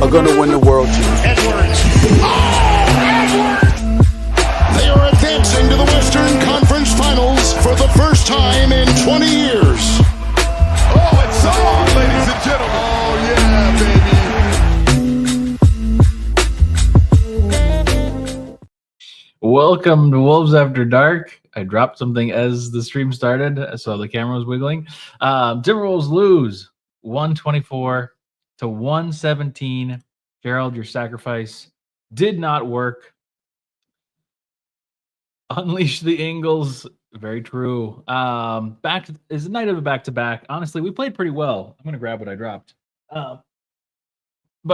are going to win the world champiionship. Edwards. They are advancing to the Western Conference Finals for the first time in 20 years. Oh, it's on, ladies and gentlemen. Oh, yeah, baby. Welcome to Wolves After Dark. I dropped something as the stream started, so the camera was wiggling. Timberwolves lose 124 to 117. Gerald, your sacrifice did not work. Unleash the Ingles. Very true. Is a night of a back-to-back. Honestly, we played pretty well. I'm going to grab what I dropped. But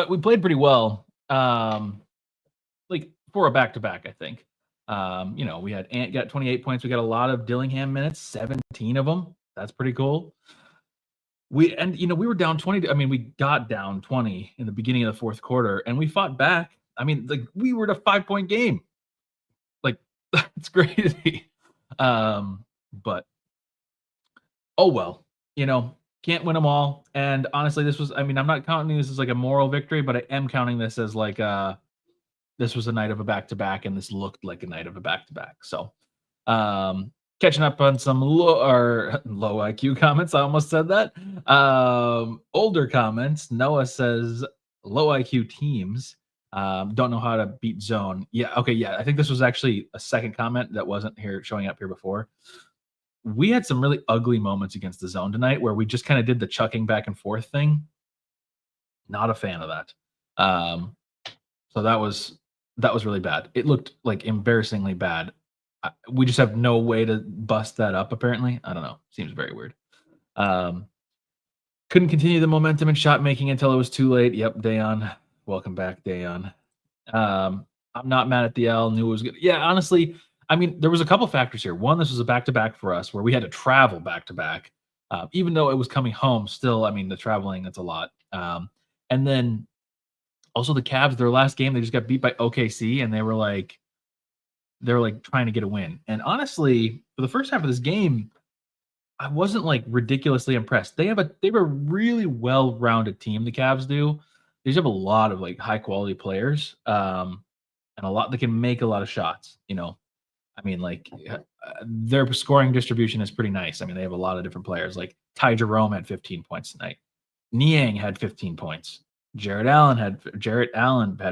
we played pretty well. Like for a back-to-back, I think. We had Ant got 28 points. We got a lot of Dillingham minutes, 17 of them. That's pretty cool. We were down 20. I mean, we got down 20 in the beginning of the fourth quarter, and we fought back. I mean, like we were in a 5-point game. Like it's crazy. But oh well, can't win them all. And honestly, I'm not counting this as like a moral victory, but I am counting this as like this was a night of a back-to-back, and this looked like a night of a back-to-back. So, catching up on some low IQ comments. I almost said that. Older comments. Noah says low IQ teams don't know how to beat zone. Yeah. Okay. Yeah. I think this was actually a second comment that wasn't showing up here before. We had some really ugly moments against the zone tonight where we just kind of did the chucking back and forth thing. Not a fan of that. So that was really bad. It looked like embarrassingly bad. We just have no way to bust that up, apparently. I don't know. Seems very weird. Couldn't continue the momentum in shot making until it was too late. Yep, Dayon. Welcome back, Dayon. I'm not mad at the L. Knew it was good. Yeah, honestly, I mean, there was a couple factors here. One, this was a back-to-back for us where we had to travel back-to-back. Even though it was coming home, still, I mean, the traveling, that's a lot. And then also the Cavs, their last game, they just got beat by OKC, and they were like trying to get a win. And honestly, for the first half of this game, I wasn't like ridiculously impressed. They have a really well-rounded team. The Cavs do. They just have a lot of like high-quality players, and a lot that can make a lot of shots. I mean, like their scoring distribution is pretty nice. I mean, they have a lot of different players. Like Ty Jerome had 15 points tonight. Niang had 15 points. Jarrett Allen had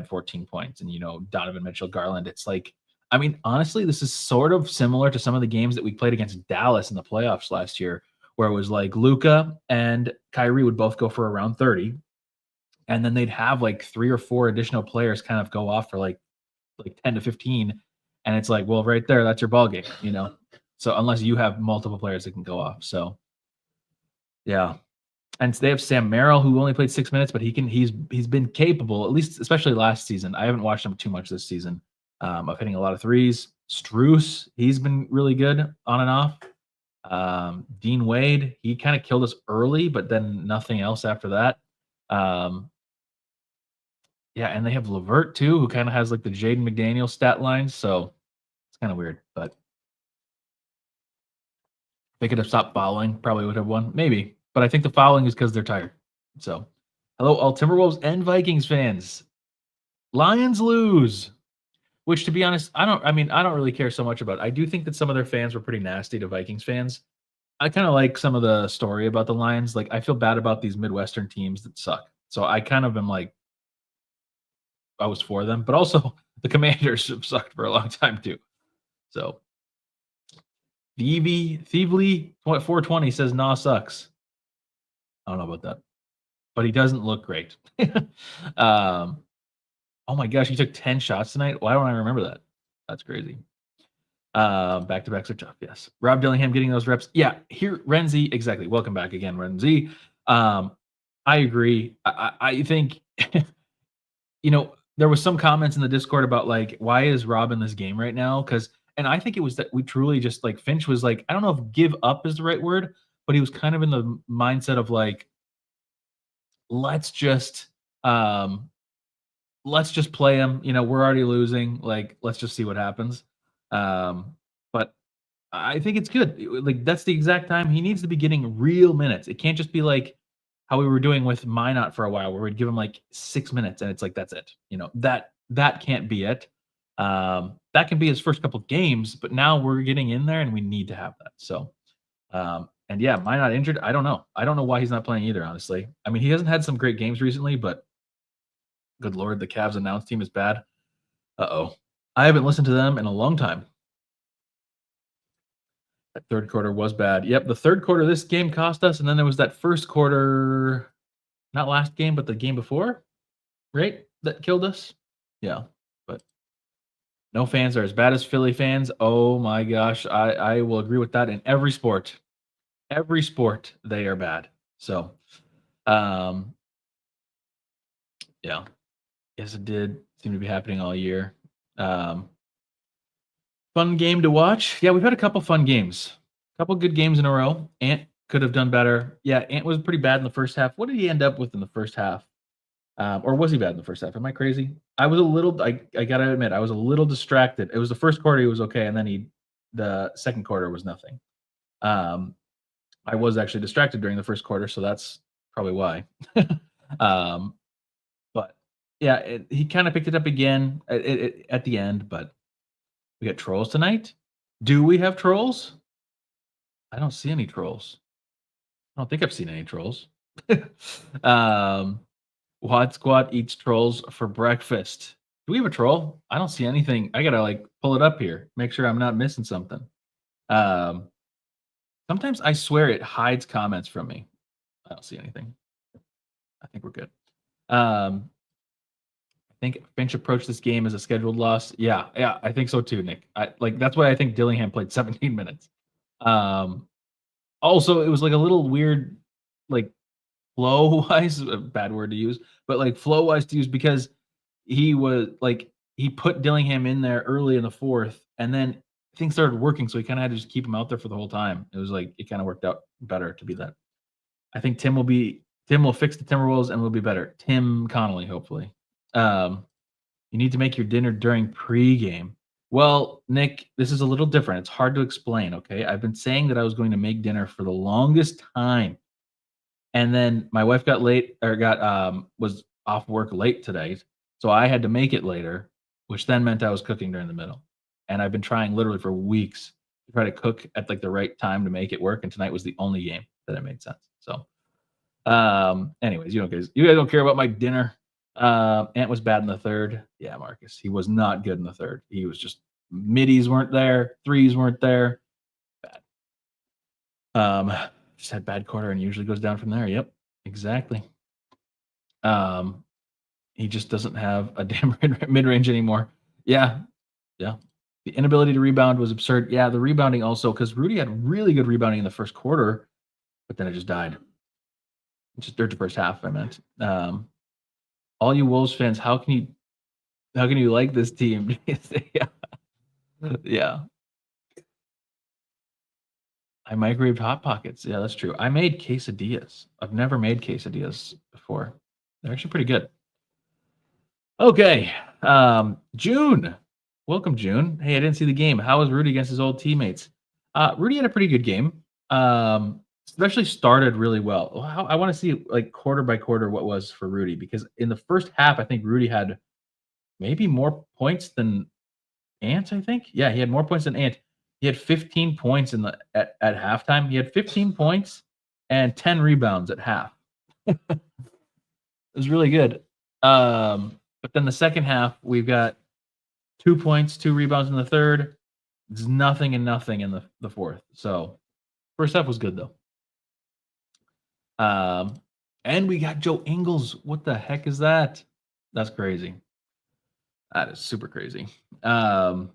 14 points, and Donovan Mitchell, Garland. It's like, I mean, honestly, this is sort of similar to some of the games that we played against Dallas in the playoffs last year, where it was like Luka and Kyrie would both go for around 30, and then they'd have like 3 or 4 additional players kind of go off for like 10 to 15, and it's like, well, right there, that's your ball game, So unless you have multiple players that can go off, so yeah. And they have Sam Merrill, who only played 6 minutes, but he's been capable, at least especially last season. I haven't watched him too much this season, of hitting a lot of threes. Strus, he's been really good on and off. Dean Wade, he kind of killed us early, but then nothing else after that. Yeah, and they have Levert too, who kind of has like the Jaden McDaniels stat lines, so it's kind of weird. But they could have stopped fouling, probably would have won, maybe. But I think the fouling is because they're tired. So, hello, all Timberwolves and Vikings fans. Lions lose, which, to be honest, I don't really care so much about. I do think that some of their fans were pretty nasty to Vikings fans. I kind of like some of the story about the Lions. Like, I feel bad about these Midwestern teams that suck. So I kind of am like, I was for them. But also, the Commanders have sucked for a long time, too. So, Thievely 420 says, nah, sucks. I don't know about that, but he doesn't look great. Oh my gosh, he took 10 shots tonight. Why don't I remember that? That's crazy. Back-to-backs are tough. Yes. Rob Dillingham getting those reps. Yeah. Here, Renzi. Exactly. Welcome back again, Renzi. I agree. I think, there was some comments in the Discord about like, why is Rob in this game right now? And I think it was that we truly just like Finch was like, I don't know if give up is the right word, but he was kind of in the mindset of like, let's just play him. We're already losing. Like, let's just see what happens. But I think it's good. Like, that's the exact time he needs to be getting real minutes. It can't just be like, how we were doing with Minot for a while, where we'd give him like 6 minutes, and it's like that's it. That can't be it. That can be his first couple games, but now we're getting in there, and we need to have that. So, and yeah, Minot injured. I don't know. I don't know why he's not playing either. Honestly, I mean, he hasn't had some great games recently, but good lord, the Cavs announce team is bad. I haven't listened to them in a long time. That third quarter was bad. Yep, the third quarter of this game cost us, and then there was that first quarter, not last game, but the game before, right? That killed us. Yeah, but no fans are as bad as Philly fans. Oh my gosh, I will agree with that in every sport. Every sport, they are bad. So, yeah. Yes, it did seem to be happening all year. Fun game to watch. Yeah, we've had a couple fun games. A couple good games in a row. Ant could have done better. Yeah, Ant was pretty bad in the first half. What did he end up with in the first half? Or was he bad in the first half? Am I crazy? I was a little, I gotta admit, I was a little distracted. It was the first quarter, he was okay, and then the second quarter was nothing. I was actually distracted during the first quarter, so that's probably why. But yeah, he kind of picked it up again at the end, but we got trolls tonight. Do we have trolls? I don't see any trolls. I don't think I've seen any trolls. Wad Squad eats trolls for breakfast. Do we have a troll? I don't see anything. I gotta like pull it up here, make sure I'm not missing something. Sometimes I swear it hides comments from me. I don't see anything. I think we're good. I think Finch approached this game as a scheduled loss. Yeah, I think so too, Nick. That's why I think Dillingham played 17 minutes. Also, it was like a little weird, like flow-wise, a bad word to use, but like flow-wise to use because he put Dillingham in there early in the fourth, and then things started working, so he kind of had to just keep him out there for the whole time. It was like it kind of worked out better to be that. I think Tim will fix the Timberwolves and will be better. Tim Conley, hopefully. You need to make your dinner during pregame. Well, Nick, this is a little different. It's hard to explain, okay? I've been saying that I was going to make dinner for the longest time. And then my wife was off work late today. So I had to make it later, which then meant I was cooking during the middle. And I've been trying literally for weeks to try to cook at like the right time to make it work. And tonight was the only game that it made sense. So anyways, you guys don't care about my dinner. Ant was bad in the third. Yeah, Marcus. He was not good in the third. He was just middies weren't there, threes weren't there. Bad. Just had bad quarter and usually goes down from there. Yep, exactly. He just doesn't have a damn mid-range anymore. Yeah. The inability to rebound was absurd. Yeah, the rebounding also, because Rudy had really good rebounding in the first quarter, but then it just died. Just the first half, I meant. All you Wolves fans, how can you like this team? Yeah. I microwaved Hot Pockets. Yeah, that's true. I made quesadillas. I've never made quesadillas before. They're actually pretty good. Okay. June. Welcome, June. Hey, I didn't see the game. How was Rudy against his old teammates? Rudy had a pretty good game. Especially started really well. I want to see like quarter by quarter what was for Rudy, because in the first half, I think Rudy had maybe more points than Ant, I think. Yeah, he had more points than Ant. He had 15 points at halftime. He had 15 points and 10 rebounds at half. It was really good. But then the second half, we've got 2 points, 2 rebounds in the third. It's nothing and nothing in the fourth. So first half was good though. And we got Joe Ingles. What the heck is that? That's crazy. That is super crazy. Cool.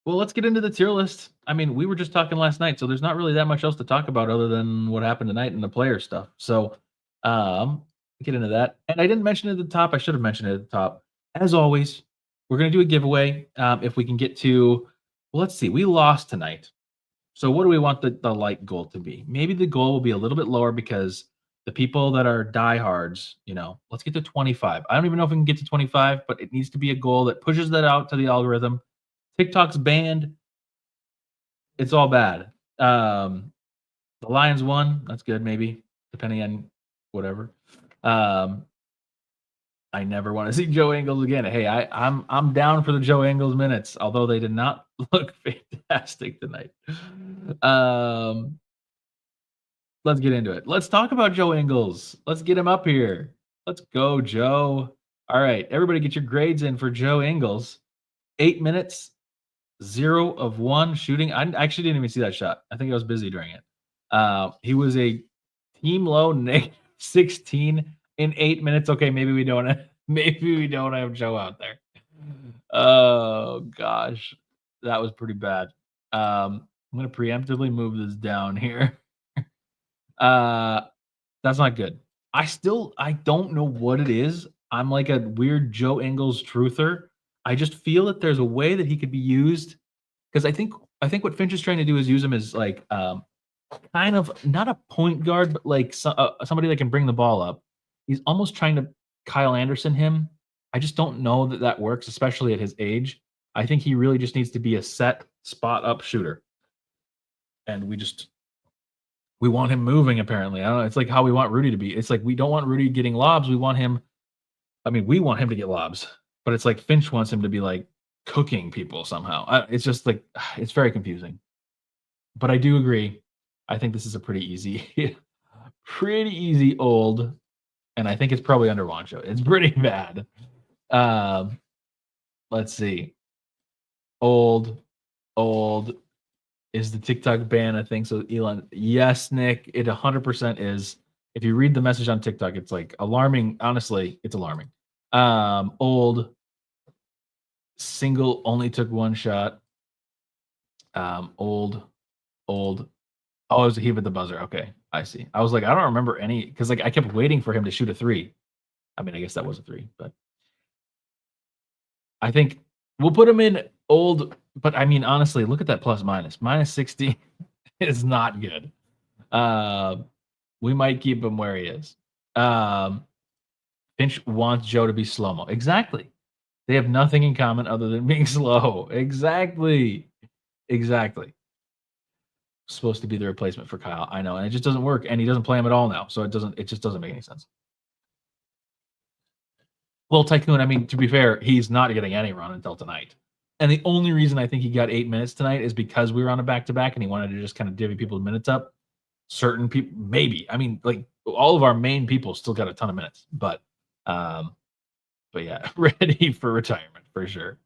Well, let's get into the tier list. I mean, we were just talking last night, so there's not really that much else to talk about other than what happened tonight and the player stuff. So, get into that. And I didn't mention it at the top. I should have mentioned it at the top. As always, we're going to do a giveaway. If we can get to, well, let's see. We lost tonight. So what do we want the light goal to be? Maybe the goal will be a little bit lower because the people that are diehards, let's get to 25. I don't even know if we can get to 25, but it needs to be a goal that pushes that out to the algorithm. TikTok's banned. It's all bad. The Lions won. That's good, maybe. depending on whatever. I never want to see Joe Ingles again. Hey, I'm down for the Joe Ingles minutes, although they did not look fantastic tonight. Let's get into it. Let's talk about Joe Ingles. Let's get him up here. Let's go, Joe. All right, everybody get your grades in for Joe Ingles. 8 minutes, 0 of 1 shooting. I actually didn't even see that shot. I think I was busy during it. He was a team low -16 in 8 minutes. Okay, maybe we don't have Joe out there. Oh gosh, that was pretty bad. I'm gonna preemptively move this down here. That's not good. I don't know what it is. I'm like a weird Joe Ingles truther. I just feel that there's a way that he could be used because I think what Finch is trying to do is use him as like kind of not a point guard, but like somebody that can bring the ball up. He's almost trying to Kyle Anderson him. I just don't know that that works, especially at his age. I think he really just needs to be a set spot up shooter, and we want him moving. Apparently, I don't know. It's like how we want Rudy to be. It's like we don't want Rudy getting lobs. We want him. I mean, we want him to get lobs, but it's like Finch wants him to be like cooking people somehow. It's just like it's very confusing. But I do agree. I think this is a pretty easy, pretty easy old, and I think it's probably under Wancho. It's pretty bad. Let's see. Old is the TikTok ban, I think so. Elon, yes, Nick, it 100% is. If you read the message on TikTok, it's like alarming. Honestly, it's alarming. Old single only took 1 shot. Old. Oh, it was a heave at the buzzer. Okay, I see. I was like, I don't remember any because like I kept waiting for him to shoot a 3. I mean, I guess that was a 3, but I think we'll put him in old. But I mean, honestly, look at that plus minus. -60 is not good. We might keep him where he is. Finch wants Joe to be slow-mo. Exactly. They have nothing in common other than being slow. Exactly. Supposed to be the replacement for Kyle. I know, and it just doesn't work. And he doesn't play him at all now, so it just doesn't make any sense. Well, Tycoon, I mean, to be fair, he's not getting any run until tonight. And the only reason I think he got 8 minutes tonight is because we were on a back-to-back and he wanted to just kind of divvy people's minutes up. Certain people, maybe. I mean, like all of our main people still got a ton of minutes, but yeah, ready for retirement for sure.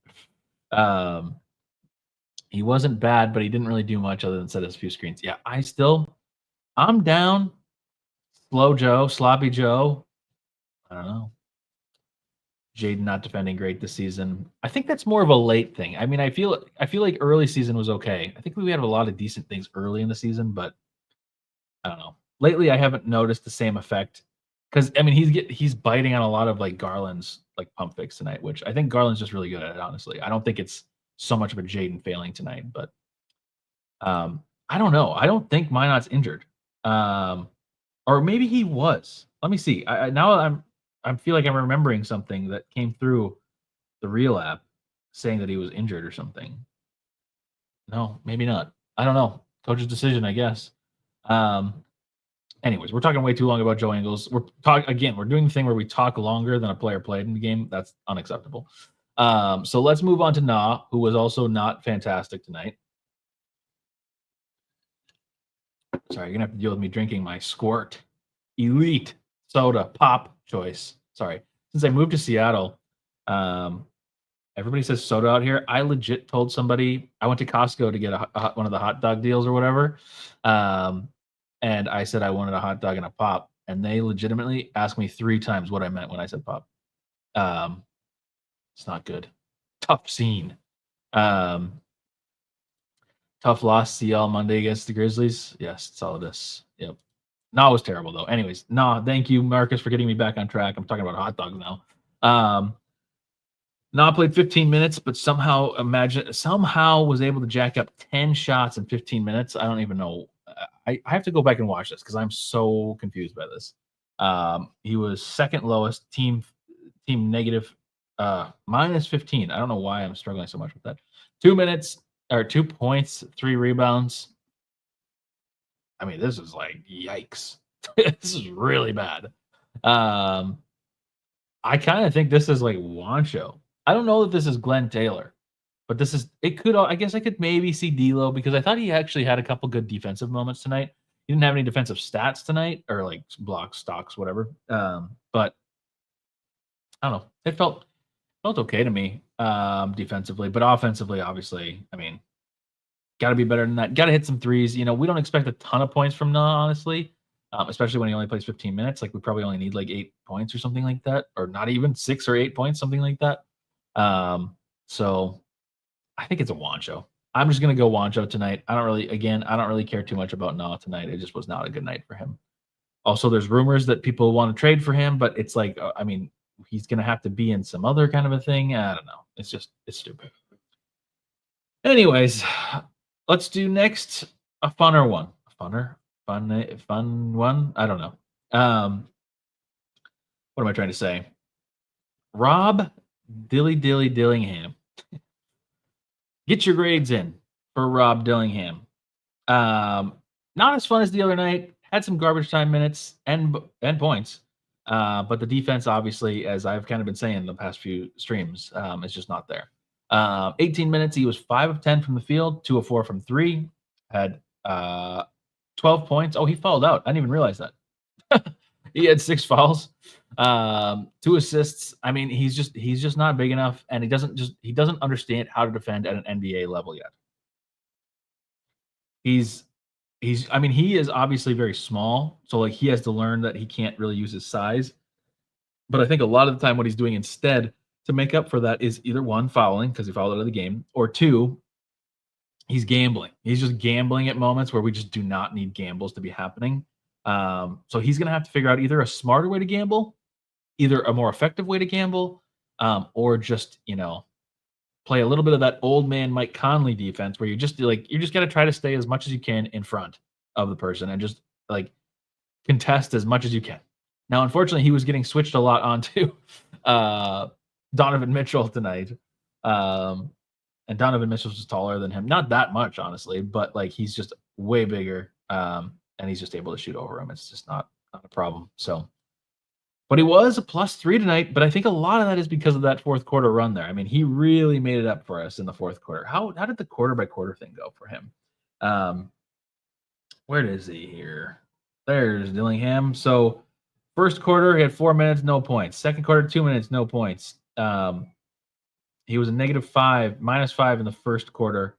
He wasn't bad, but he didn't really do much other than set us a few screens. Yeah, I'm down. Slow Joe, sloppy Joe. I don't know. Jaden not defending great this season. I think that's more of a late thing. I mean, I feel like early season was okay. I think we had a lot of decent things early in the season, but I don't know. Lately, I haven't noticed the same effect because I mean he's biting on a lot of like Garland's like pump fakes tonight, which I think Garland's just really good at it. Honestly, I don't think it's so much of a Jaden failing tonight, but I don't know. I don't think Minot's injured, or maybe he was. Let me see. I feel like I'm remembering something that came through the real app saying that he was injured or something. No, maybe not. I don't know. Coach's decision, I guess. Anyways, we're talking way too long about Joe Ingles. We're doing the thing where we talk longer than a player played in the game. That's unacceptable. So let's move on to Na, who was also not fantastic tonight. Sorry, you're gonna have to deal with me drinking my Squirt Elite Soda Pop choice. Sorry. Since I moved to Seattle, everybody says soda out here. I legit told somebody I went to Costco to get one of the hot dog deals or whatever. And I said I wanted a hot dog and a pop. And they legitimately asked me 3 times what I meant when I said pop. It's not good. Tough scene. Tough loss CL Monday against the Grizzlies. Yes, that's all it is. Yep. No, it was terrible though. Anyways, no, thank you, Marcus, for getting me back on track. I'm talking about hot dogs now. Na played 15 minutes, but somehow was able to jack up 10 shots in 15 minutes. I don't even know. I have to go back and watch this because I'm so confused by this. He was second lowest, team negative, minus 15. I don't know why I'm struggling so much with that. 2 minutes or 2 points, 3 rebounds. I mean, this is like yikes. This is really bad. I kind of think this is like Wancho. I don't know that this is Glenn Taylor, but this is it. Could I guess I could maybe see D'Lo because I thought he actually had a couple good defensive moments tonight. He didn't have any defensive stats tonight or like blocks, stocks, whatever. But I don't know. It felt okay to me defensively, but offensively, obviously, I mean, got to be better than that. Got to hit some threes. You know, we don't expect a ton of points from Nah, honestly, especially when he only plays 15 minutes. Like we probably only need like 8 points or something like that, or not even 6 or 8 points, something like that. So I think it's a Wancho. I'm just gonna go Wancho tonight. I don't really care too much about Nah tonight. It just was not a good night for him. Also, there's rumors that people want to trade for him, but it's like, I mean, he's gonna have to be in some other kind of a thing. I don't know. It's stupid. Anyways, let's do next a funner one. Fun one. I don't know. What am I trying to say? Rob Dillingham. Get your grades in for Rob Dillingham. Not as fun as the other night. Had some garbage time minutes and points. But the defense, obviously, as I've kind of been saying the past few streams, is just not there. 18 minutes, he was 5 of 10 from the field, 2 of 4 from 3, had 12 points. Oh, he fouled out. I didn't even realize that. He had 6 fouls, 2 assists. I mean, he's just not big enough, and he doesn't understand how to defend at an NBA level yet. I mean, he is obviously very small, so like he has to learn that he can't really use his size. But I think a lot of the time what he's doing instead to make up for that is either 1, fouling because he fouled out of the game, or 2, he's gambling. He's just gambling at moments where we just do not need gambles to be happening. So he's going to have to figure out either a smarter way to gamble, either a more effective way to gamble, or just, play a little bit of that old man Mike Conley defense where you just got to try to stay as much as you can in front of the person and just like contest as much as you can. Now, unfortunately, he was getting switched a lot onto Donovan Mitchell tonight. And Donovan Mitchell's just taller than him. Not that much, honestly, but like he's just way bigger. And he's just able to shoot over him. It's just not a problem. So, but he was a +3 tonight, but I think a lot of that is because of that fourth quarter run there. I mean, he really made it up for us in the fourth quarter. How did the quarter by quarter thing go for him? Where is he here? There's Dillingham. So first quarter, he had 4 minutes, no points. Second quarter, 2 minutes, no points. He was a -5 in the first quarter.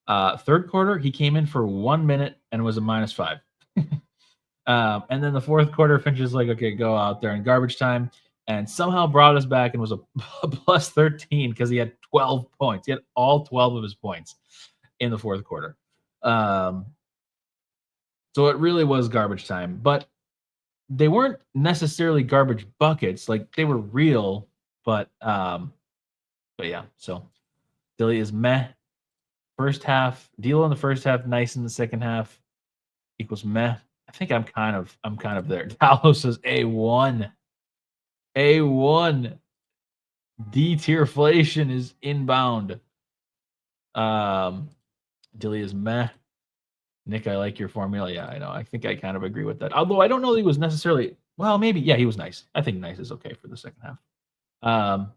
Third quarter, he came in for 1 minute and was a -5. And then the fourth quarter finishes like, okay, go out there in garbage time, and somehow brought us back and was a +13 because he had 12 points. He had all 12 of his points in the fourth quarter. So it really was garbage time, but they weren't necessarily garbage buckets. Like they were real, but yeah. So Dilly is meh. First half, D'Lo in the first half, nice in the second half, equals meh. I think I'm kind of there. Talos says A1. A1. D-tierflation is inbound. Dilly is meh. Nick, I like your formula. Yeah, I know. I think I kind of agree with that. Although I don't know that he was necessarily, well, maybe. Yeah, he was nice. I think nice is okay for the second half.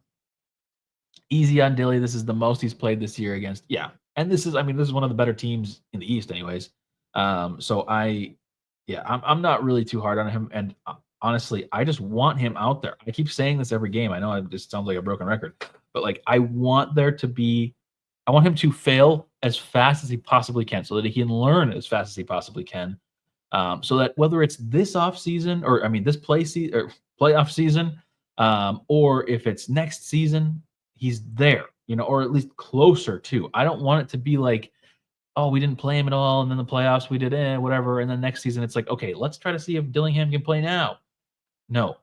Easy on Dilly. This is the most he's played this year against. Yeah. And this is one of the better teams in the East anyways. So I'm not really too hard on him. And honestly, I just want him out there. I keep saying this every game. I know it just sounds like a broken record, but like I want him to fail as fast as he possibly can so that he can learn as fast as he possibly can. So that whether it's this off season or this playoff season, or if it's next season, he's there, or at least closer to. I don't want it to be like, oh, we didn't play him at all, and then the playoffs we did whatever, and then next season it's like, okay, let's try to see if Dillingham can play now. No.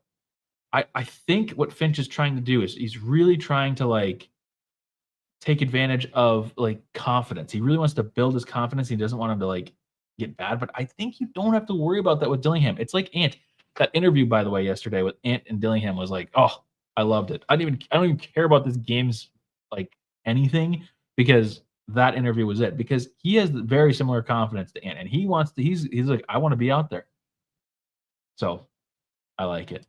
I think what Finch is trying to do is he's really trying to like take advantage of like confidence. He really wants to build his confidence. He doesn't want him to like get bad, but I think you don't have to worry about that with Dillingham. It's like Ant. That interview, by the way, yesterday with Ant and Dillingham was like, oh, I loved it. I don't even care about this game's like anything because that interview was it. Because he has very similar confidence to Ant, and he's like, I want to be out there. So I like it.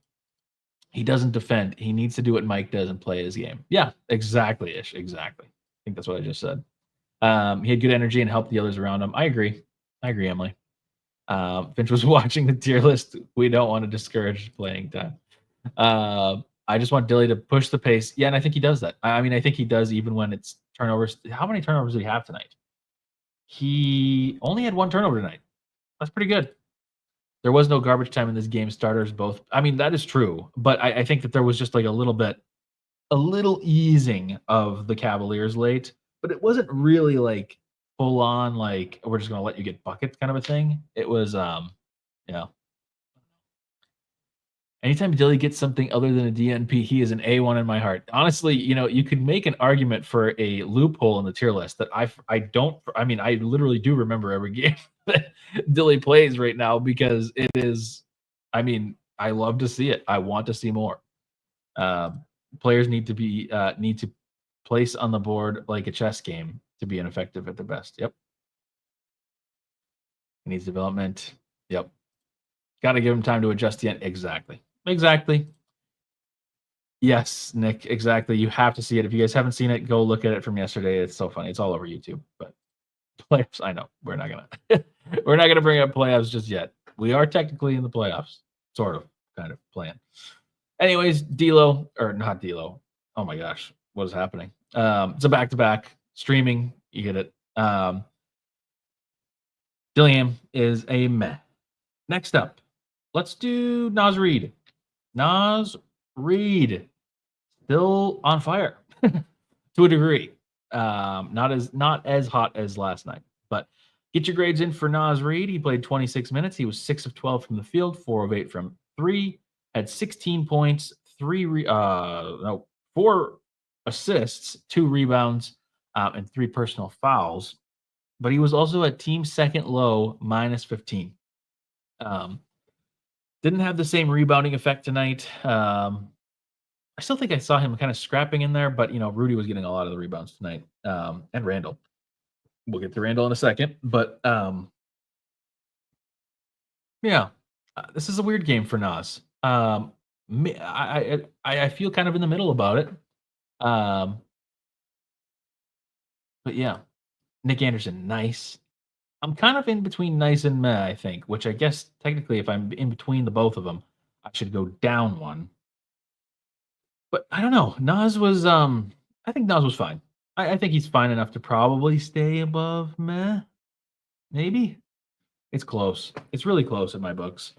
He doesn't defend. He needs to do what Mike does and play his game. Yeah, exactly, Ish. Exactly. I think that's what I just said. He had good energy and helped the others around him. I agree, Emily. Finch was watching the tier list. We don't want to discourage playing time. I just want Dilly to push the pace. Yeah, and I think he does that. I mean, I think he does even when it's turnovers. How many turnovers did he have tonight? He only had 1 turnover tonight. That's pretty good. There was no garbage time in this game. Starters both. I mean, that is true, but I think that there was just like a little easing of the Cavaliers late, but it wasn't really like full on like we're just gonna let you get buckets kind of a thing. It was yeah. Anytime Dilly gets something other than a DNP, he is an A1 in my heart. Honestly, you could make an argument for a loophole in the tier list that I literally do remember every game that Dilly plays right now because it is, I love to see it. I want to see more. Players need to place on the board like a chess game to be ineffective at their best. Yep. He needs development. Yep. Got to give him time to adjust yet. Exactly. Yes, Nick, exactly. You have to see it. If you guys haven't seen it, go look at it from yesterday. It's so funny. It's all over YouTube. But playoffs, I know. We're not gonna bring up playoffs just yet. We are technically in the playoffs. Sort of, kind of playing. Anyways, D'Lo, or not D'Lo. Oh my gosh, what is happening? It's a back-to-back streaming. You get it. Dillingham is a meh. Next up, let's do Naz Reid. Naz Reid, still on fire to a degree. Not as hot as last night, but get your grades in for Naz Reid. He played 26 minutes. He was 6 of 12 from the field, 4 of 8 from 3, had 16 points, 4 assists, 2 rebounds, and 3 personal fouls. But he was also at team second low, minus 15. Didn't have the same rebounding effect tonight. I still think I saw him kind of scrapping in there, but Rudy was getting a lot of the rebounds tonight, and Randle. We'll get to Randle in a second, but yeah, this is a weird game for Naz. I feel kind of in the middle about it. But yeah, Nick Anderson, nice. I'm kind of in between nice and meh, I think, which I guess technically if I'm in between the both of them, I should go down one. But I don't know. Naz was I think Naz was fine. I think he's fine enough to probably stay above meh. Maybe. It's close. It's really close in my books.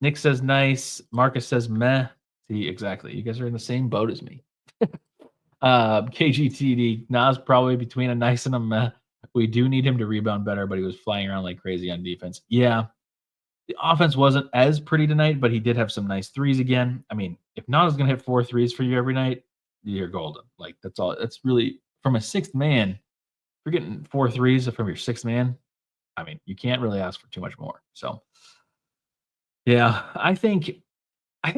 Nick says nice. Marcus says meh. See, exactly. You guys are in the same boat as me. KGTD, Nas probably between a nice and a meh. We do need him to rebound better, but he was flying around like crazy on defense. Yeah. The offense wasn't as pretty tonight, but he did have some nice threes again. I mean, if Nas is going to hit 4 threes for you every night, you're golden. Like, that's all. That's really, from a sixth man, if you're getting 4 threes from your sixth man, I mean, you can't really ask for too much more. So, yeah, I think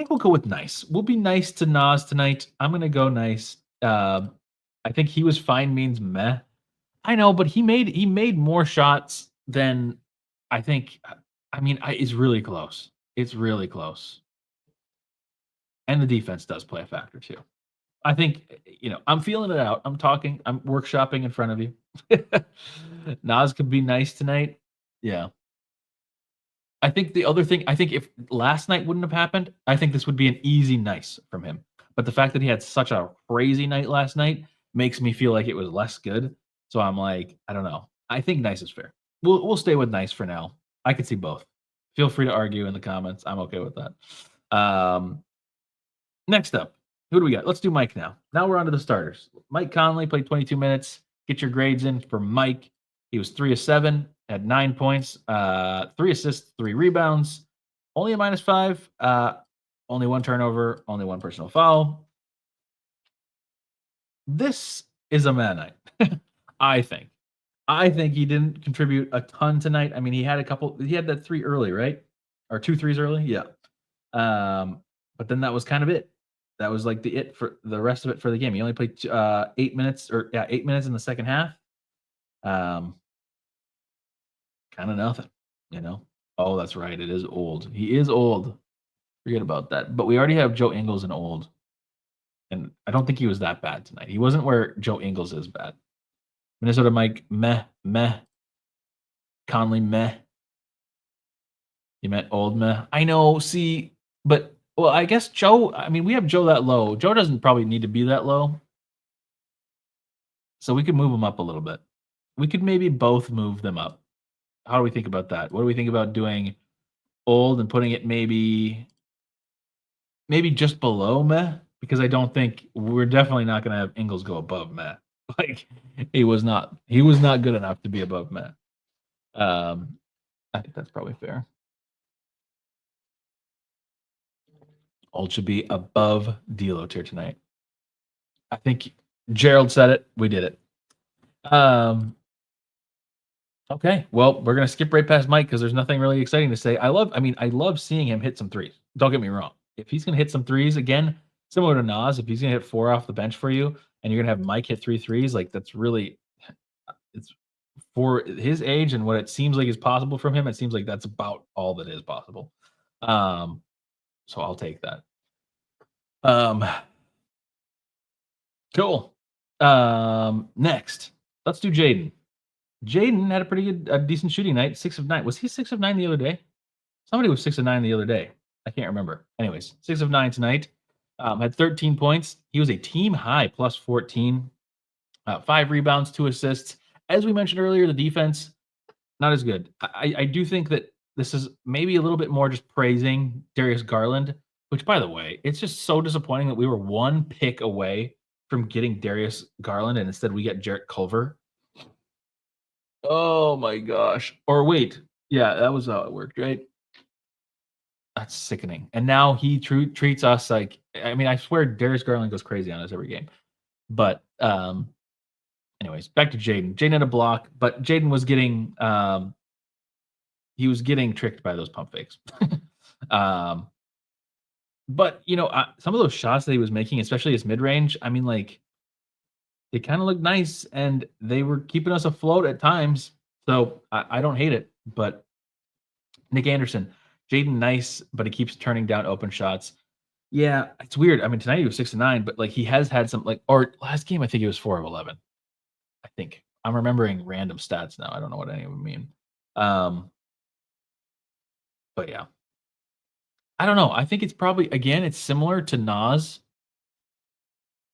we'll go with nice. We'll be nice to Nas tonight. I'm going to go nice. I think he was fine means meh. I know, but he made more shots than I think. It's really close. It's really close. And the defense does play a factor too. I think, I'm feeling it out. I'm workshopping in front of you. Nas could be nice tonight. Yeah. I think the other thing, if last night wouldn't have happened, I think this would be an easy nice from him. But the fact that he had such a crazy night last night makes me feel like it was less good. So I'm like, I don't know. I think nice is fair. We'll stay with nice for now. I could see both. Feel free to argue in the comments. I'm okay with that. Next up, who do we got? Let's do Mike now. Now we're on to the starters. Mike Conley played 22 minutes. Get your grades in for Mike. He was 3 of 7, had 9 points, 3 assists, 3 rebounds, only a -5, only 1 turnover, only 1 personal foul. This is a man night, I think. I think he didn't contribute a ton tonight. I mean, he had that 3 early, right? Or 2 threes early? Yeah. But then that was kind of it. That was like it for the rest of it for the game. He only played 8 minutes, 8 minutes in the second half. Kind of nothing, Oh, that's right. It is old. He is old. Forget about that. But we already have Joe Ingles and old. And I don't think he was that bad tonight. He wasn't where Joe Ingles is bad. Minnesota Mike, meh, meh. Conley, meh. You meant old meh. I know, see, but well, I guess Joe, I mean, we have Joe that low. Joe doesn't probably need to be that low. So we could move him up a little bit. We could maybe both move them up. How do we think about that? What do we think about doing old and putting it maybe just below meh? Because I don't think we're definitely not going to have Ingles go above meh. Like he was not good enough to be above meh. I think that's probably fair. Old should be above D'Lo tier tonight. I think Gerald said it. We did it. Okay. Well, we're gonna skip right past Mike because there's nothing really exciting to say. I love seeing him hit some threes. Don't get me wrong. If he's gonna hit some threes again, similar to Naz, if he's gonna hit 4 off the bench for you, and you're gonna have Mike hit 3 threes, like that's really, it's for his age and what it seems like is possible from him. It seems like that's about all that is possible. So I'll take that. Cool. Next, let's do Jaden. Jaden had a pretty good, decent shooting night. 6 of 9. Was he 6 of 9 the other day? Somebody was 6 of 9 the other day. I can't remember. Anyways, 6 of 9 tonight. Had 13 points. He was a team high plus 14. 5 rebounds, 2 assists. As we mentioned earlier, the defense not as good. I do think that this is maybe a little bit more just praising Darius Garland, which, by the way, it's just so disappointing that we were 1 pick away from getting Darius Garland, and instead we get Jarrett Culver. Oh my gosh. Or wait. Yeah, that was how it worked, right? That's sickening. And now he treats us like, I mean, I swear Darius Garland goes crazy on us every game. But anyways, back to Jaden. Jaden had a block, but Jaden was getting he was getting tricked by those pump fakes. But you know, some of those shots that he was making, especially his mid-range, I mean, like, they kind of looked nice and they were keeping us afloat at times. So I don't hate it. But Nick Anderson, Jaden nice, but he keeps turning down open shots. Yeah, it's weird. I mean, tonight he was 6 of 9, but like he has had some, like, or last game I think he was 4 of 11. I think I'm remembering random stats now. I don't know what any of them mean. But yeah, I don't know. I think it's probably, again, it's similar to Naz.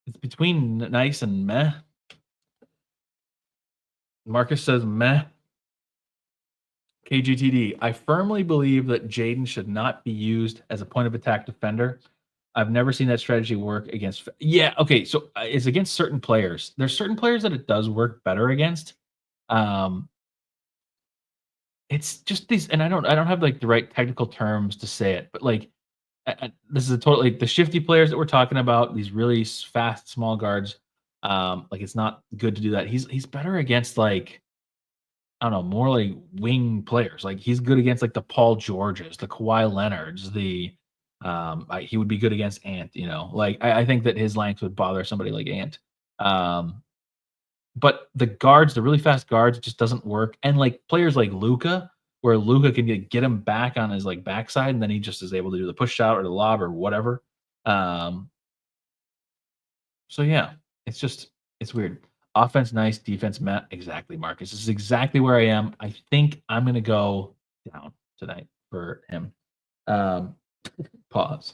It's between nice and meh. Marcus says meh. KGTD, I firmly believe that Jaden should not be used as a point of attack defender. I've never seen that strategy work against. Yeah, okay, so it's against certain players. There's certain players that it does work better against. It's just these, and I don't have like the right technical terms to say it, but like this is a totally the shifty players that we're talking about. These really fast small guards. Like it's not good to do that. He's better against, like, I don't know, more like wing players. Like he's good against like the Paul Georges, the Kawhi Leonards, the he would be good against Ant, you know. Like I think that his length would bother somebody like Ant. But the guards, the really fast guards, it just doesn't work. And like players like Luka, where Luka can get him back on his like backside, and then he just is able to do the push shot or the lob or whatever. So yeah, it's weird. Offense nice, defense met. Exactly, Marcus. This is exactly where I am. I think I'm gonna go down tonight for him. Pause.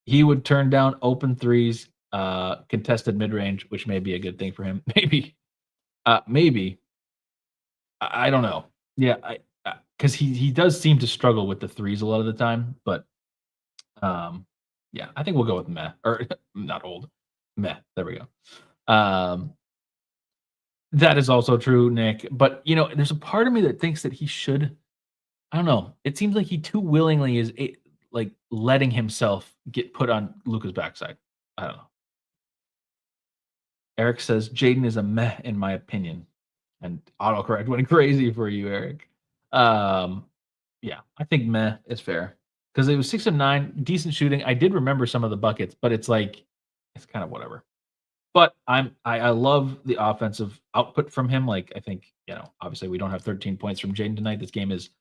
He would turn down open threes, contested mid-range, which may be a good thing for him. Maybe. I don't know. Yeah, because he does seem to struggle with the threes a lot of the time, but yeah, I think we'll go with meh, or not old. Meh. There we go. That is also true, Nick. But you know, there's a part of me that thinks that he should. I don't know. It seems like he too willingly is like letting himself get put on Luka's backside. I don't know. Eric says Jaden is a meh in my opinion, and autocorrect went crazy for you, Eric. Yeah, I think meh is fair because it was 6 of 9, decent shooting. I did remember some of the buckets, but it's like it's kind of whatever. But I love the offensive output from him. Like I think, you know, obviously we don't have 13 points from Jaden tonight. This game is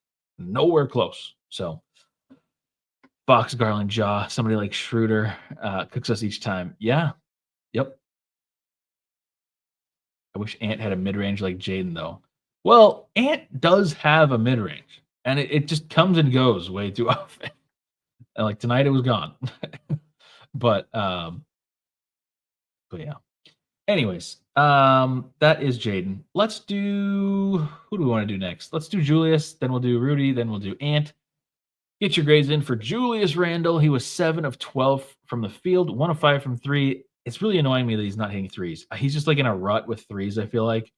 nowhere close. So Fox, Garland, Jaw, somebody like Schroeder cooks us each time. Yeah. Yep. I wish Ant had a mid-range like Jaden, though. Well, Ant does have a mid-range, and it just comes and goes way too often. And like tonight, it was gone. but yeah. Anyways, that is Jaden. Let's do who do we want to do next? Let's do Julius, then we'll do Rudy, then we'll do Ant. Get your grades in for Julius Randle. He was 7 of 12 from the field, 1 of 5 from 3. It's really annoying me that he's not hitting threes. He's just like in a rut with threes, I feel like.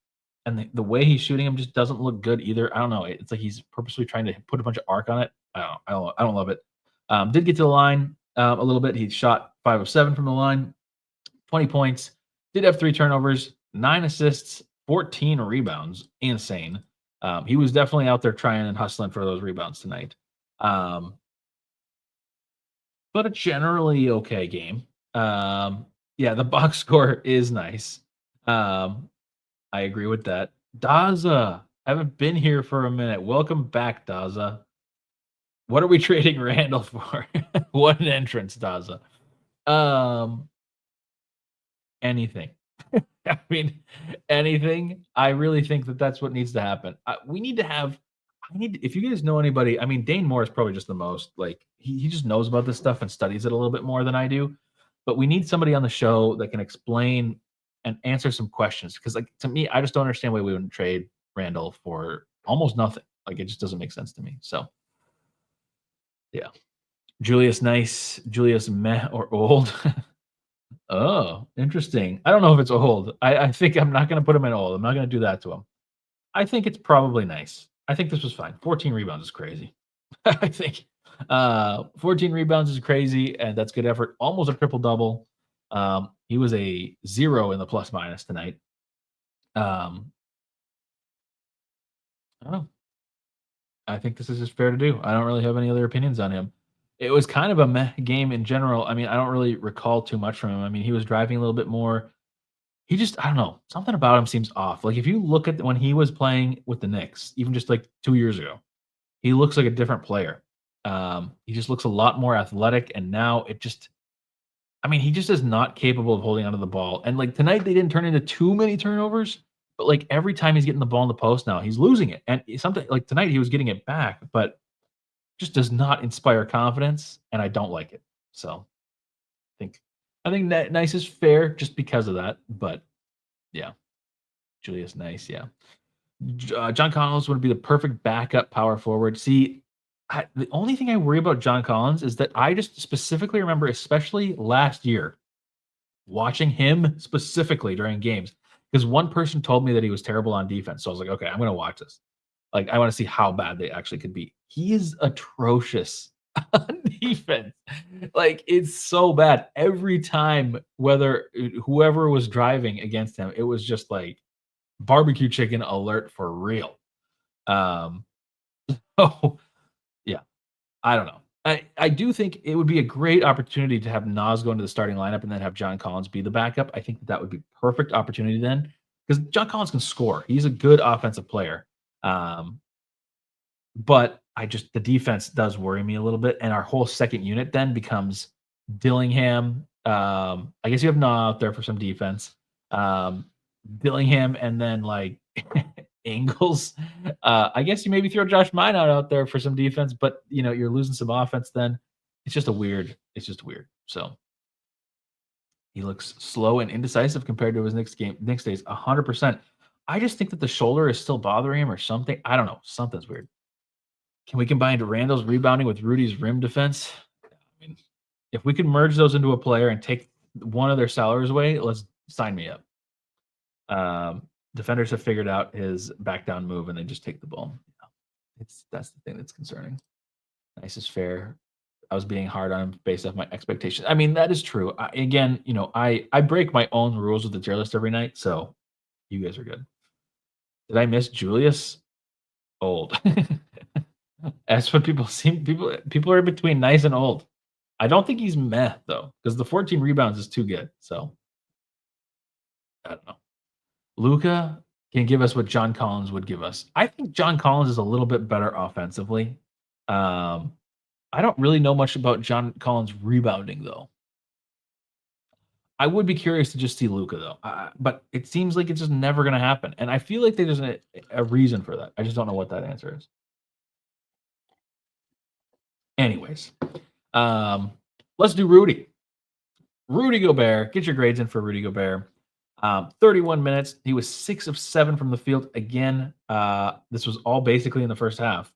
And the way he's shooting them just doesn't look good either. I don't know. It's like he's purposely trying to put a bunch of arc on it. I don't love it. Did get to the line a little bit. He shot 5 of 7 from the line, 20 points. Did have 3 turnovers, 9 assists, 14 rebounds. Insane. He was definitely out there trying and hustling for those rebounds tonight. But a generally okay game. Yeah, the box score is nice. I agree with that. Daza, haven't been here for a minute. Welcome back, Daza. What are we trading Randall for? What an entrance, Daza. Anything. I mean, anything. I really think that that's what needs to happen. We need to have. If you guys know anybody, I mean, Dane Moore is probably just the most like he just knows about this stuff and studies it a little bit more than I do. But we need somebody on the show that can explain and answer some questions because, like, to me, I just don't understand why we wouldn't trade Randall for almost nothing. Like, it just doesn't make sense to me. So, yeah, Julius nice, Julius meh or old. Oh, interesting. I don't know if it's old. I think I'm not going to put him in old. I'm not going to do that to him. I think it's probably nice. I think this was fine. 14 rebounds is crazy. I think 14 rebounds is crazy, and that's good effort. Almost a triple-double. He was a 0 in the plus-minus tonight. I don't know. I think this is just fair to do. I don't really have any other opinions on him. It was kind of a meh game in general. I mean, I don't really recall too much from him. I mean, he was driving a little bit more. He just, I don't know, something about him seems off. Like if you look at when he was playing with the Knicks, even just like 2 years ago, he looks like a different player. He just looks a lot more athletic, and now it just, I mean, he just is not capable of holding onto the ball. And like tonight, they didn't turn into too many turnovers, but like every time he's getting the ball in the post now, he's losing it. And something like tonight, he was getting it back, but just does not inspire confidence, and I don't like it. So I think nice is fair just because of that. But yeah, Julius Nice, yeah. John Collins would be the perfect backup power forward. See, the only thing I worry about John Collins is that I just specifically remember, especially last year, watching him specifically during games, because one person told me that he was terrible on defense. So I was like, okay, I'm going to watch this. Like, I want to see how bad they actually could be. He is atrocious on defense. Like, it's so bad. Every time, whether whoever was driving against him, it was just like barbecue chicken alert for real. Oh, yeah. I don't know. I do think it would be a great opportunity to have Naz go into the starting lineup and then have John Collins be the backup. I think that would be perfect opportunity then because John Collins can score. He's a good offensive player. But the defense does worry me a little bit. And our whole second unit then becomes Dillingham. I guess you have Na out there for some defense. Dillingham and then like Ingles. I guess you maybe throw Josh Minot out there for some defense, but you're losing some offense then. It's just weird. So he looks slow and indecisive compared to his next days, 100%. I just think that the shoulder is still bothering him or something. I don't know. Something's weird. Can we combine Randall's rebounding with Rudy's rim defense? I mean, if we could merge those into a player and take one of their salaries away, let's sign me up. Defenders have figured out his back down move and they just take the ball. That's the thing that's concerning. Nice is fair. I was being hard on him based off my expectations. I mean, that is true. I break my own rules with the tier list every night, so you guys are good. Did I miss Julius? Old. That's what people seem. People are between nice and old. I don't think he's meh though, because the 14 rebounds is too good. So I don't know. Luka, can give us what John Collins would give us. I think John Collins is a little bit better offensively. I don't really know much about John Collins rebounding though. I would be curious to just see Luka though, but it seems like it's just never going to happen, and I feel like there's a reason for that. I just don't know what that answer is. Anyways, let's do Rudy. Rudy Gobert, get your grades in for Rudy Gobert. 31 minutes. He was 6 of 7 from the field. Again, this was all basically in the first half.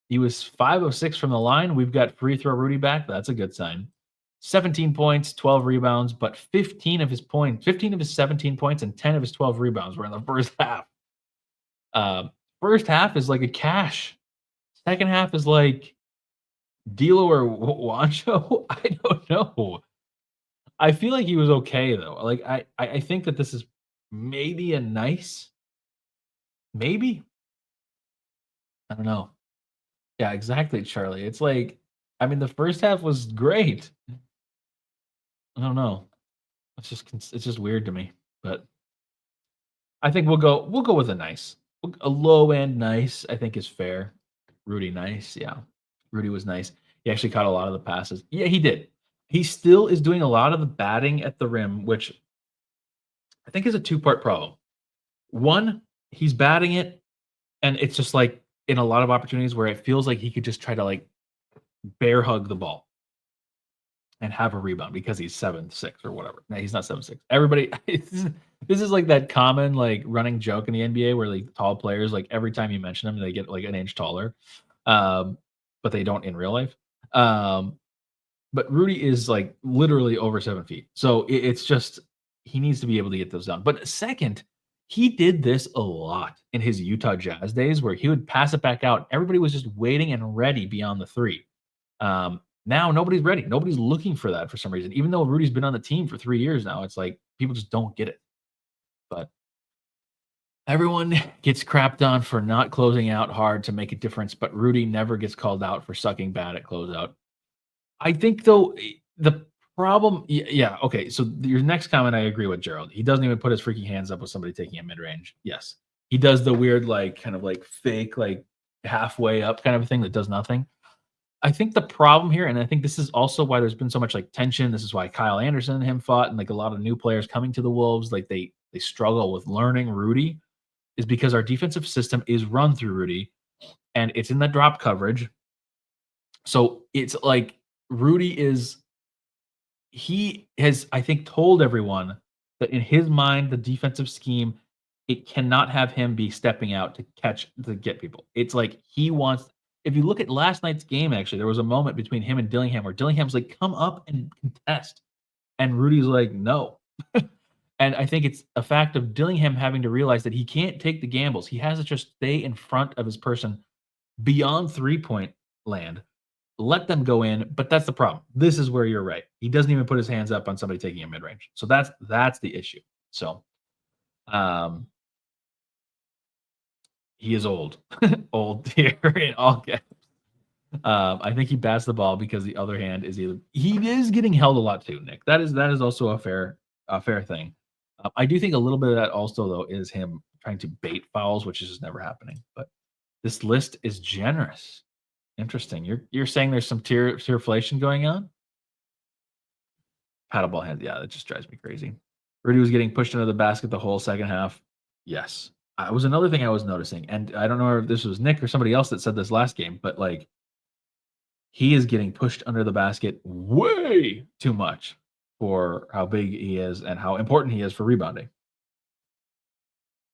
He was 5 of 6 from the line. We've got free throw Rudy back. That's a good sign. 17 points, 12 rebounds, but 15 of his 17 points and 10 of his 12 rebounds were in the first half. First half is like a cash. Second half is like D'Lo or Wancho. I don't know. I feel like he was okay though. Like I think that this is maybe a nice, maybe. I don't know. Yeah, exactly, Charlie. It's like, I mean, the first half was great. I don't know. It's just weird to me, but I think we'll go with a nice, a low end nice. I think is fair. Rudy nice, yeah. Rudy was nice. He actually caught a lot of the passes. Yeah, he did. He still is doing a lot of the batting at the rim, which I think is a two-part problem. One, he's batting it, and it's just like in a lot of opportunities where it feels like he could just try to like bear hug the ball and have a rebound because he's 7'6" or whatever. No, he's not 7'6". Everybody, this is like that common like running joke in the NBA where like tall players, like every time you mention them, they get like an inch taller, but they don't in real life. But Rudy is like literally over 7 feet, so it's just he needs to be able to get those done. But second, he did this a lot in his Utah Jazz days where he would pass it back out. Everybody was just waiting and ready beyond the three. Now nobody's ready. Nobody's looking for that for some reason. Even though Rudy's been on the team for 3 years now, it's like people just don't get it. But everyone gets crapped on for not closing out hard to make a difference, but Rudy never gets called out for sucking bad at closeout. I think though the problem, yeah, okay. So your next comment, I agree with Gerald. He doesn't even put his freaking hands up with somebody taking a mid range. Yes, he does the weird, like kind of like fake, like halfway up kind of thing that does nothing. I think the problem here, and I think this is also why there's been so much like tension. This is why Kyle Anderson and him fought, and like a lot of new players coming to the Wolves, like they struggle with learning Rudy, is because our defensive system is run through Rudy, and it's in the drop coverage. So it's like Rudy he has, I think, told everyone that in his mind, the defensive scheme, it cannot have him be stepping out to get people. It's like he wants. If you look at last night's game, actually, there was a moment between him and Dillingham where Dillingham's like, come up and contest. And Rudy's like, no. And I think it's a fact of Dillingham having to realize that he can't take the gambles. He has to just stay in front of his person beyond 3-point land. Let them go in, but that's the problem. This is where you're right. He doesn't even put his hands up on somebody taking a mid-range. So that's the issue. So he is old. Old here in all caps. I think he bats the ball because the other hand is he is getting held a lot too, Nick. That is also a fair thing. I do think a little bit of that also though is him trying to bait fouls, which is just never happening. But this list is generous. Interesting. You're saying there's some tierflation going on? Paddleball hands. Yeah, that just drives me crazy. Rudy was getting pushed into the basket the whole second half. Yes. It was another thing I was noticing, and I don't know if this was Nick or somebody else that said this last game, but like he is getting pushed under the basket way too much for how big he is and how important he is for rebounding.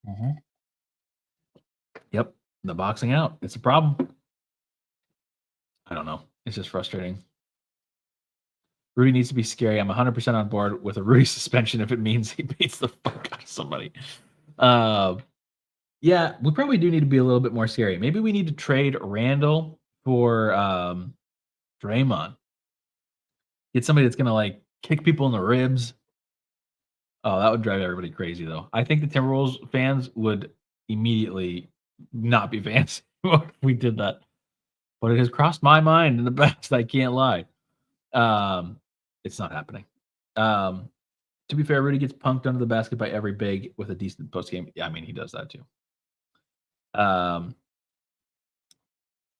Mm-hmm. Yep, the boxing out. It's a problem. I don't know. It's just frustrating. Rudy needs to be scary. I'm 100% on board with a Rudy suspension if it means he beats the fuck out of somebody. Yeah, we probably do need to be a little bit more scary. Maybe we need to trade Randle for Draymond. Get somebody that's gonna like kick people in the ribs. Oh, that would drive everybody crazy though. I think the Timberwolves fans would immediately not be fans if we did that. But it has crossed my mind in the past. I can't lie. It's not happening. To be fair, Rudy gets punked under the basket by every big with a decent post game. Yeah, I mean, he does that too.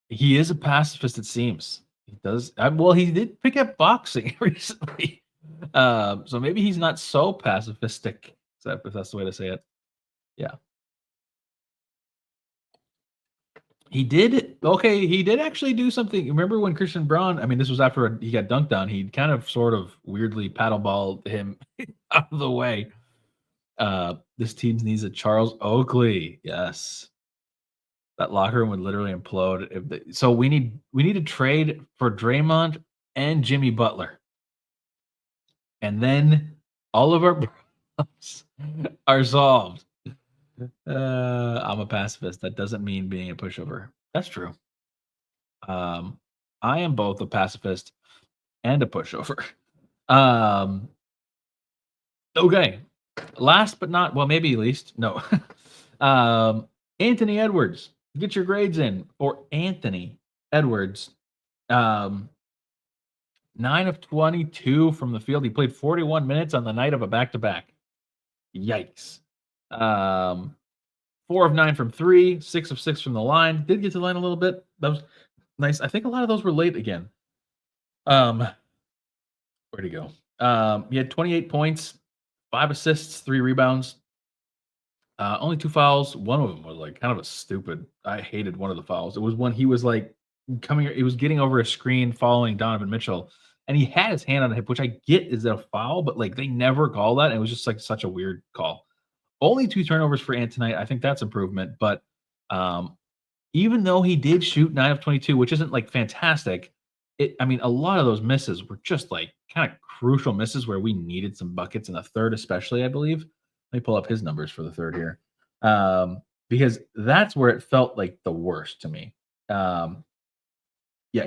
He is a pacifist, it seems. He does. Well, he did pick up boxing recently. So maybe he's not so pacifistic, if that's the way to say it. Yeah. He did. Okay, he did actually do something. Remember when Christian Braun, I mean, this was after he got dunked on, he kind of sort of weirdly paddleballed him out of the way. This team needs a Charles Oakley. Yes. That locker room would literally implode. So we need to trade for Draymond and Jimmy Butler. And then all of our problems are solved. I'm a pacifist. That doesn't mean being a pushover. That's true. I am both a pacifist and a pushover. Okay. Last but not, well, maybe least. No. Anthony Edwards. Get your grades in for Anthony Edwards. 9 of 22 from the field. He played 41 minutes on the night of a back-to-back. Yikes. 4 of 9 from 3, 6 of 6 from the line. Did get to the line a little bit. That was nice. I think a lot of those were late again. Where'd he go? He had 28 points, 5 assists, 3 rebounds. Only 2 fouls. One of them was like kind of a stupid. I hated one of the fouls. It was when he was like he was getting over a screen following Donovan Mitchell, and he had his hand on the hip, which I get is a foul, but like they never call that. And it was just like such a weird call. Only 2 turnovers for Ant tonight. I think that's improvement. But even though he did shoot 9 of 22, which isn't like fantastic, I mean, a lot of those misses were just like kind of crucial misses where we needed some buckets in the third, especially, I believe. Let me pull up his numbers for the third here. Because that's where it felt like the worst to me. Yeah,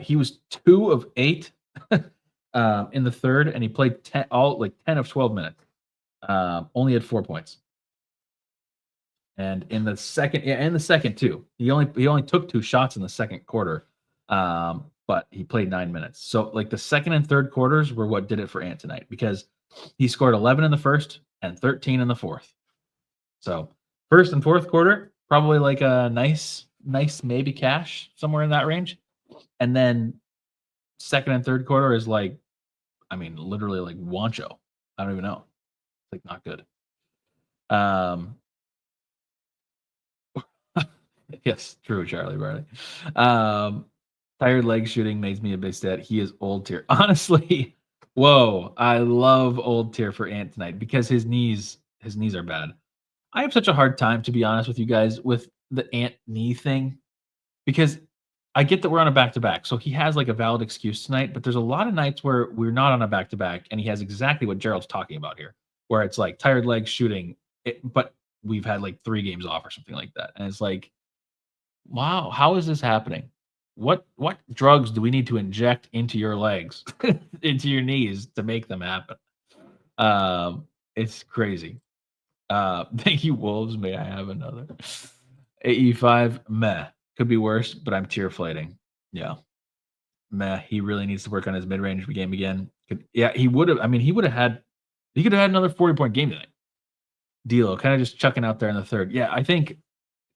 he was 2 of 8 in the third, and he played 10 of 12 minutes. Only had 4 points. And in the second too. He only took 2 shots in the second quarter. But he played 9 minutes. So like the second and third quarters were what did it for Ant tonight, because he scored 11 in the first and 13 in the fourth. So first and fourth quarter, probably like a nice maybe cash, somewhere in that range. And then second and third quarter is like, I mean, literally like Wancho. I don't even know. It's like not good. Yes, true, Charlie Barley. Tired leg shooting makes me a big stat. He is old tier. Honestly, whoa, I love old tier for Ant tonight because his knees are bad. I have such a hard time, to be honest with you guys, with the Ant knee thing, because I get that we're on a back-to-back, so he has like a valid excuse tonight, but there's a lot of nights where we're not on a back-to-back, and he has exactly what Gerald's talking about here, where it's like tired leg shooting, but we've had like 3 games off or something like that. And it's like, wow, how is this happening? What drugs do we need to inject into your legs, into your knees to make them happen? It's crazy. Thank you, Wolves. May I have another? AE5, meh. Could be worse, but I'm tear flating. Yeah. Meh. He really needs to work on his mid-range game again. He would have. I mean, he could have had another 40-point game tonight. D'Lo kind of just chucking out there in the third. Yeah, I think.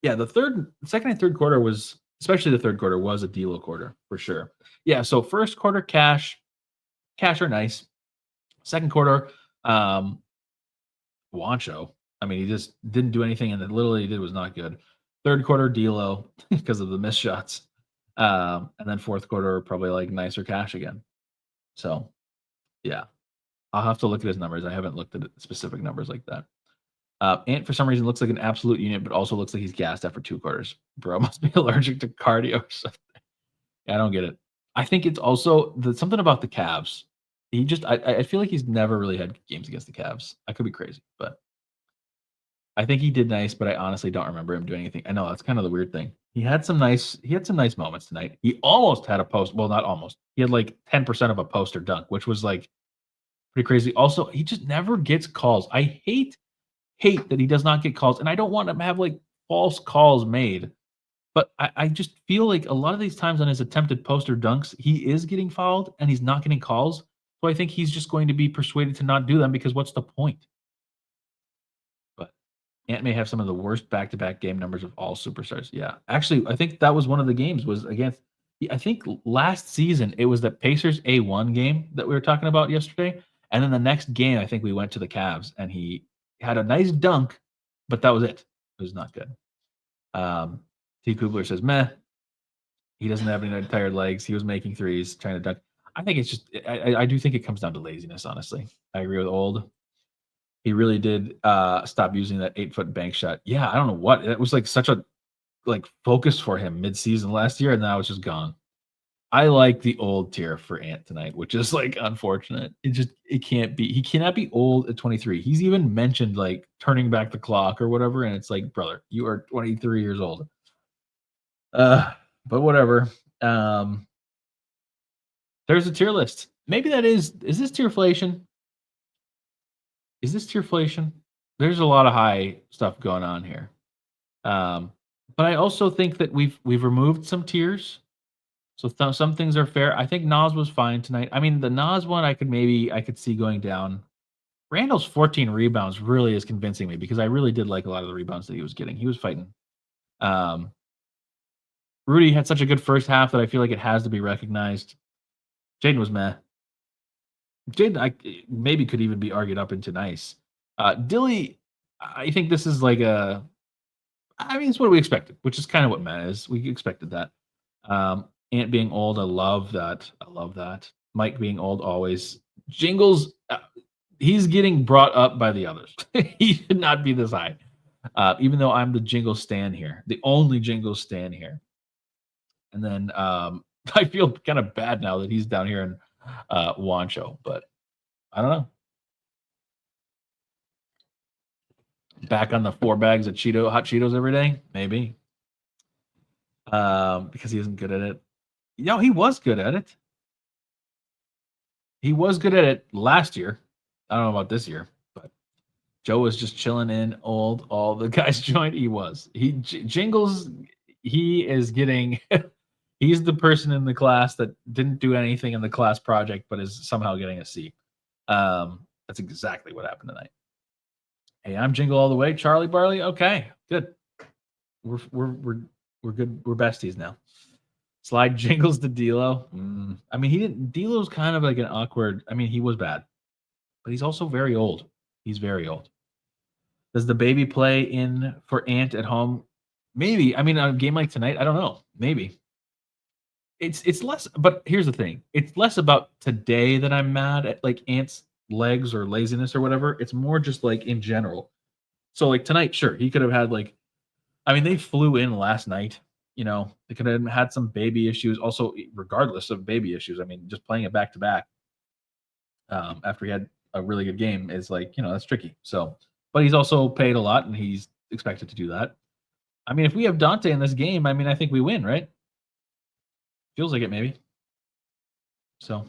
Yeah, second and third quarter was, especially the third quarter, was a D'Lo quarter for sure. Yeah, so first quarter cash are nice. Second quarter, Wancho. I mean, he just didn't do anything, and the little he did was not good. Third quarter, D'Lo because of the missed shots, and then fourth quarter probably like nicer cash again. So, yeah, I'll have to look at his numbers. I haven't looked at specific numbers like that. Ant, for some reason, looks like an absolute unit, but also looks like he's gassed after 2 quarters. Bro must be allergic to cardio or something. Yeah, I don't get it. I think it's also something about the Cavs. I feel like he's never really had games against the Cavs. I could be crazy, but I think he did nice, but I honestly don't remember him doing anything. I know that's kind of the weird thing. He had some nice moments tonight. He almost had a post. Well, not almost. He had like 10% of a post or dunk, which was like pretty crazy. Also, he just never gets calls. I hate that he does not get calls, and I don't want him to have like false calls made, but I just feel like a lot of these times on his attempted poster dunks, he is getting fouled and he's not getting calls. So I think he's just going to be persuaded to not do them because what's the point? But Ant may have some of the worst back-to-back game numbers of all superstars. Yeah. Actually, I think that was one of the games was against I think last season it was the Pacers A1 game that we were talking about yesterday. And then the next game, I think we went to the Cavs and he had a nice dunk, but that was it. It was not good. T. Kubler says, meh. He doesn't have any tired legs. He was making threes, trying to dunk. I think it's just I do think it comes down to laziness, honestly. I agree with Old. He really did stop using that 8-foot bank shot. Yeah, I don't know what. It was like such a focus for him mid-season last year, and now it's just gone. I like the old tier for Ant tonight, which is unfortunate. It can't be. He cannot be old at 23. He's even mentioned turning back the clock or whatever, and it's like, brother, you are 23 years old. But whatever. There's a tier list. Maybe that is this tierflation? Is this tierflation? There's a lot of high stuff going on here. But I also think that we've removed some tiers. So some things are fair. I think Naz was fine tonight. I mean, the Naz one I could see going down. Randle's 14 rebounds really is convincing me because I really did like a lot of the rebounds that he was getting. He was fighting. Rudy had such a good first half that I feel like it has to be recognized. Jaden was meh. Jaden maybe could even be argued up into nice. Dilly, I think this is it's what we expected, which is kind of what meh is. We expected that. Ant being old, I love that. Mike being old always. Jingles, he's getting brought up by the others. He should not be this high. Even though I'm the Jingles stan here, the only Jingles stan here. And then I feel kind of bad now that he's down here in Wancho, but I don't know. Back on the 4 bags of hot Cheetos every day, maybe. Because he isn't good at it. He was good at it. He was good at it last year. I don't know about this year, but Joe was just chilling in old. All the guys joined. He was. Jingles. He is getting. He's the person in the class that didn't do anything in the class project, but is somehow getting a C. That's exactly what happened tonight. Hey, I'm Jingle all the way. Charlie Barley. Okay, good. We're good. We're besties now. Slide Jingles to D'Lo. I mean, he didn't. D'Lo's kind of like an awkward. I mean, he was bad, but he's also very old. He's very old. Does the baby play in for Ant at home? Maybe. I mean, on a game like tonight, I don't know. Maybe. It's less. But here's the thing. It's less about today that I'm mad at Ant's legs or laziness or whatever. It's more just in general. So tonight, sure, he could have had I mean, they flew in last night. They could have had some baby issues. Also, regardless of baby issues, I mean, just playing it back to back after he had a really good game is that's tricky. So, but he's also paid a lot and he's expected to do that. I mean, if we have Dante in this game, I mean, I think we win, right? Feels like it, maybe. So,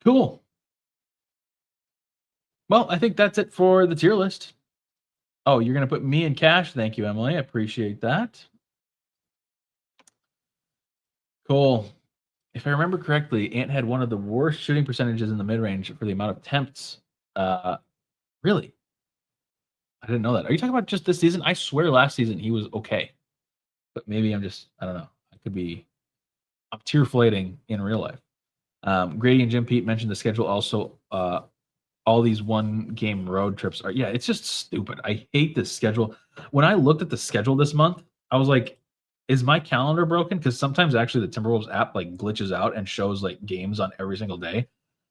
cool. Well, I think that's it for the tier list. Oh, you're going to put me in cash? Thank you, Emily. I appreciate that. Cool. If I remember correctly, Ant had one of the worst shooting percentages in the mid-range for the amount of attempts. Really? I didn't know that. Are you talking about just this season? I swear last season he was okay. But maybe I don't know. I'm tear-flating in real life. Grady and Jim Pete mentioned the schedule also. All these one-game road trips are, it's just stupid. I hate this schedule. When I looked at the schedule this month, I was like, is my calendar broken? Because sometimes actually the Timberwolves app glitches out and shows games on every single day.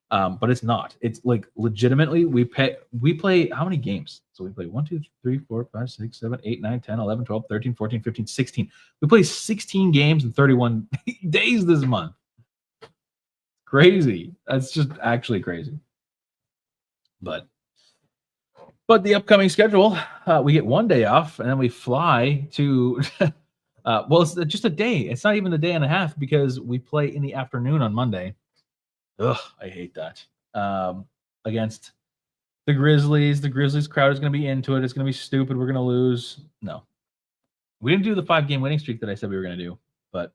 But it's not. It's legitimately we play how many games? So we play 1, 2, 3, 4, 5, 6, 7, 8, 9, 10, 11, 12, 13, 14, 15, 16. We play 16 games in 31 days this month. Crazy. That's just actually crazy. But the upcoming schedule, we get 1 day off and then we fly to well, it's just a day. It's not even a day and a half because we play in the afternoon on Monday. Ugh, I hate that. Against the Grizzlies. The Grizzlies crowd is going to be into it. It's going to be stupid. We're going to lose. No. We didn't do the 5-game winning streak that I said we were going to do. But,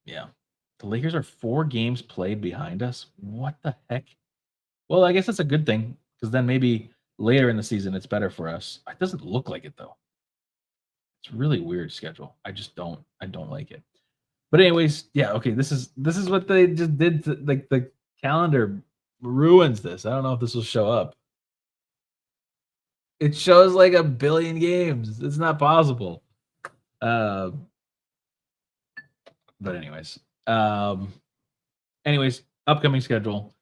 yeah. The Lakers are 4 games played behind us. What the heck? Well, I guess that's a good thing because then maybe later in the season it's better for us. It doesn't look like it though. It's a really weird schedule. I don't like it. But anyways, yeah, okay. This is what they just did. Like the calendar ruins this. I don't know if this will show up. It shows like 1 billion games. It's not possible. But anyways, upcoming schedule.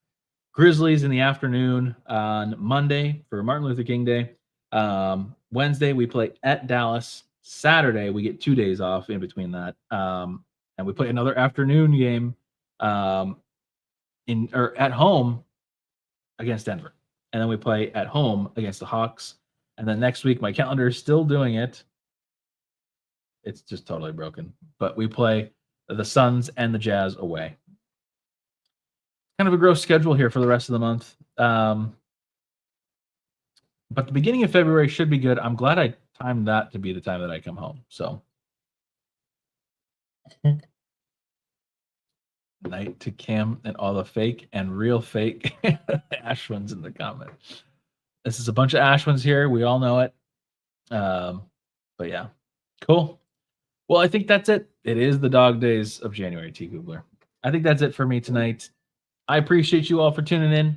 Grizzlies in the afternoon on Monday for Martin Luther King Day. Wednesday we play at Dallas. Saturday we get 2 days off in between that. And we play another afternoon game at home against Denver. And then we play at home against the Hawks. And then next week, my calendar is still doing it. It's just totally broken. But we play the Suns and the Jazz away. Kind of a gross schedule here for the rest of the month. But the beginning of February should be good. I'm glad I timed that to be the time that I come home. So, night to Cam and all the fake and real fake Ashwins in the comments. This is a bunch of Ashwins here. We all know it. But yeah, cool. Well, I think that's it. It is the dog days of January, T. Googler. I think that's it for me tonight. I appreciate you all for tuning in.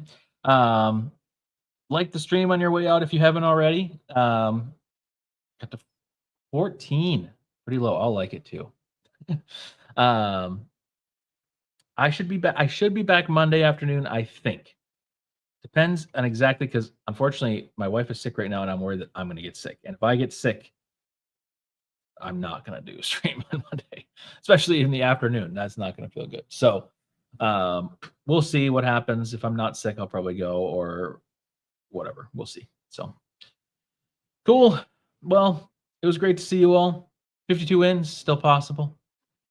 Like the stream on your way out if you haven't already. Got to 14. Pretty low. I'll like it too. I should be back Monday afternoon, I think. Depends on exactly, because unfortunately my wife is sick right now and I'm worried that I'm going to get sick. And if I get sick, I'm not going to do a stream on Monday, especially in the afternoon. That's not going to feel good. So we'll see what happens. If I'm not sick, I'll probably go or whatever. We'll see. So cool. Well, it was great to see you all. 52 wins, still possible.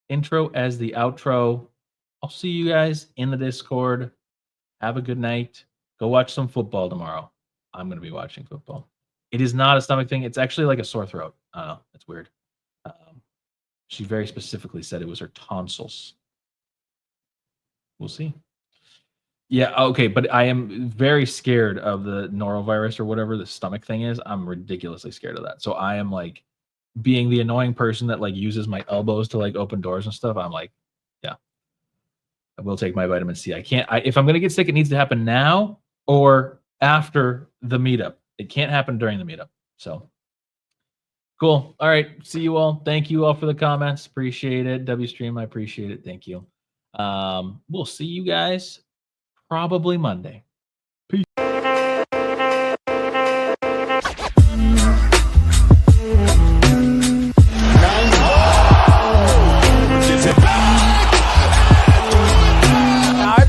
Intro as the outro. I'll see you guys in the Discord. Have a good night. Go watch some football tomorrow. I'm going to be watching football. It is not a stomach thing. It's actually like a sore throat. I don't know. It's weird. She very specifically said it was her tonsils. We'll see. Yeah, okay, but I am very scared of the norovirus or whatever the stomach thing is. I'm ridiculously scared of that. So I am like being the annoying person that like uses my elbows to like open doors and stuff. I'm like, yeah, I will take my vitamin C. If I'm going to get sick, it needs to happen now or after the meetup. It can't happen during the meetup. So cool. All right. See you all. Thank you all for the comments. Appreciate it. WStream, I appreciate it. Thank you. We'll see you guys probably Monday. Peace. I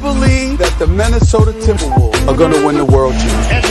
believe that the Minnesota Timberwolves are going to win the World Championship.